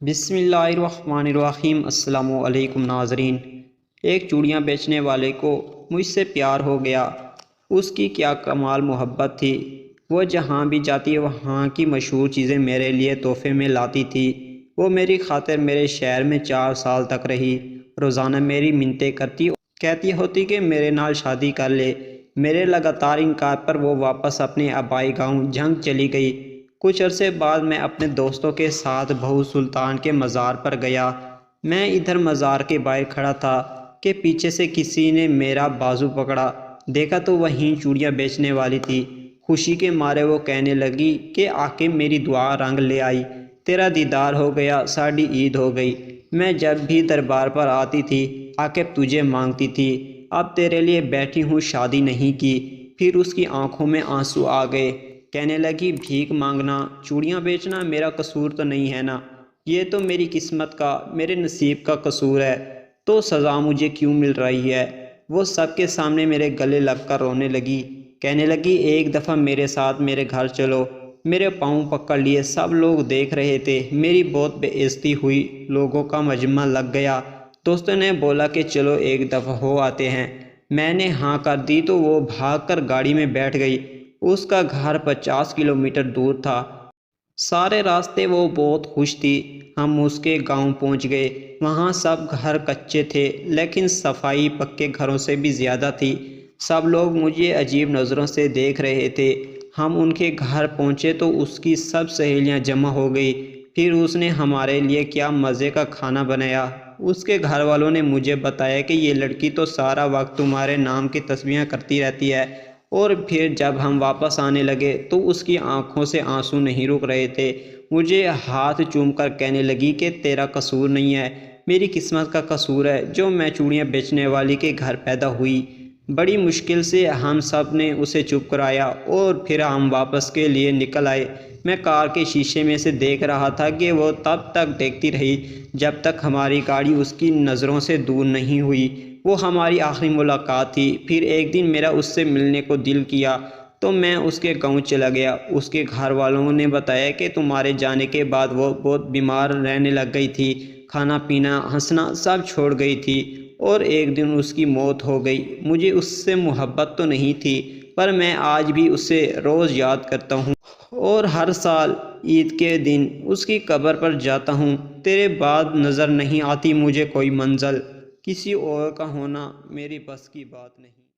بسم اللہ الرحمن الرحیم۔ السلام علیکم ناظرین۔ ایک چوڑیاں بیچنے والے کو مجھ سے پیار ہو گیا۔ اس کی کیا کمال محبت تھی۔ وہ جہاں بھی جاتی وہاں کی مشہور چیزیں میرے لیے تحفے میں لاتی تھی۔ وہ میری خاطر میرے شہر میں 4 سال تک رہی۔ روزانہ میری منتیں کرتی، کہتی ہوتی کہ میرے نال شادی کر لے۔ میرے لگاتار انکار پر وہ واپس اپنے آبائی گاؤں جھنگ چلی گئی۔ کچھ عرصے بعد میں اپنے دوستوں کے ساتھ بہو سلطان کے مزار پر گیا۔ میں ادھر مزار کے باہر کھڑا تھا کہ پیچھے سے کسی نے میرا بازو پکڑا۔ دیکھا تو وہیں چوڑیاں بیچنے والی تھی۔ خوشی کے مارے وہ کہنے لگی کہ آ کے میری دعا رنگ لے آئی، تیرا دیدار ہو گیا، ساڑی عید ہو گئی۔ میں جب بھی دربار پر آتی تھی آ کے تجھے مانگتی تھی، اب تیرے لیے بیٹھی ہوں، شادی نہیں کی۔ پھر اس کی آنکھوں میں آنسو آ گئے۔ کہنے لگی بھیک مانگنا، چوڑیاں بیچنا میرا قصور تو نہیں ہے نا، یہ تو میری قسمت کا، میرے نصیب کا قصور ہے، تو سزا مجھے کیوں مل رہی ہے۔ وہ سب کے سامنے میرے گلے لگ کر رونے لگی۔ کہنے لگی ایک دفعہ میرے ساتھ میرے گھر چلو۔ میرے پاؤں پکڑ لیے، سب لوگ دیکھ رہے تھے، میری بہت بے عزتی ہوئی، لوگوں کا مجمع لگ گیا۔ دوستوں نے بولا کہ چلو ایک دفعہ ہو آتے ہیں۔ میں نے ہاں کر دی تو وہ بھاگ کر گاڑی میں بیٹھ گئی۔ اس کا گھر 50 کلومیٹر دور تھا۔ سارے راستے وہ بہت خوش تھی۔ ہم اس کے گاؤں پہنچ گئے۔ وہاں سب گھر کچے تھے، لیکن صفائی پکے گھروں سے بھی زیادہ تھی۔ سب لوگ مجھے عجیب نظروں سے دیکھ رہے تھے۔ ہم ان کے گھر پہنچے تو اس کی سب سہیلیاں جمع ہو گئی۔ پھر اس نے ہمارے لیے کیا مزے کا کھانا بنایا۔ اس کے گھر والوں نے مجھے بتایا کہ یہ لڑکی تو سارا وقت تمہارے نام کی تسبیحیں کرتی رہتی ہے۔ اور پھر جب ہم واپس آنے لگے تو اس کی آنکھوں سے آنسو نہیں رک رہے تھے۔ مجھے ہاتھ چوم کر کہنے لگی کہ تیرا قصور نہیں ہے، میری قسمت کا قصور ہے جو میں چوڑیاں بیچنے والی کے گھر پیدا ہوئی۔ بڑی مشکل سے ہم سب نے اسے چپ کرایا اور پھر ہم واپس کے لیے نکل آئے۔ میں کار کے شیشے میں سے دیکھ رہا تھا کہ وہ تب تک دیکھتی رہی جب تک ہماری گاڑی اس کی نظروں سے دور نہیں ہوئی۔ وہ ہماری آخری ملاقات تھی۔ پھر ایک دن میرا اس سے ملنے کو دل کیا تو میں اس کے گاؤں چلا گیا۔ اس کے گھر والوں نے بتایا کہ تمہارے جانے کے بعد وہ بہت بیمار رہنے لگ گئی تھی، کھانا پینا ہنسنا سب چھوڑ گئی تھی اور ایک دن اس کی موت ہو گئی۔ مجھے اس سے محبت تو نہیں تھی، پر میں آج بھی اسے روز یاد کرتا ہوں اور ہر سال عید کے دن اس کی قبر پر جاتا ہوں۔ تیرے بعد نظر نہیں آتی مجھے کوئی منزل، کسی اور کا ہونا میری بس کی بات نہیں۔